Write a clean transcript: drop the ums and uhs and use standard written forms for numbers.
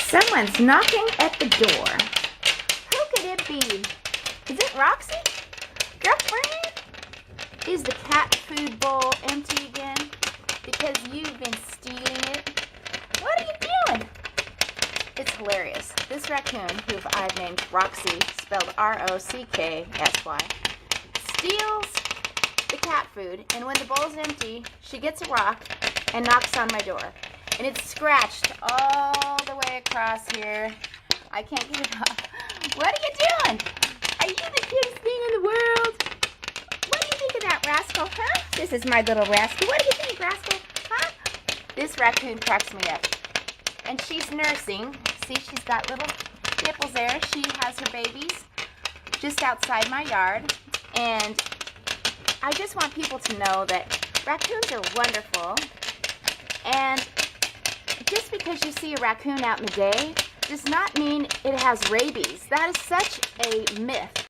Someone's knocking at the door. Who could it be? Is it Roxy? Girlfriend? Is the cat food bowl empty again? Because you've been stealing it? What are you doing? It's hilarious. This raccoon, who I've named Roxy, spelled R-O-C-K-S-Y, steals the cat food, and when the bowl's empty, she gets a rock and knocks on my door. And it's scratched all the way across here. I can't get it off. What are you doing? Are you the cutest thing in the world? What do you think of that, Rascal, huh? This is my little Rascal. What do you think, Rascal, huh? This raccoon cracks me up. And she's nursing. See, she's got little nipples there. She has her babies just outside my yard. And I just want people to know that raccoons are wonderful. And just because you see a raccoon out in the day does not mean it has rabies. That is such a myth.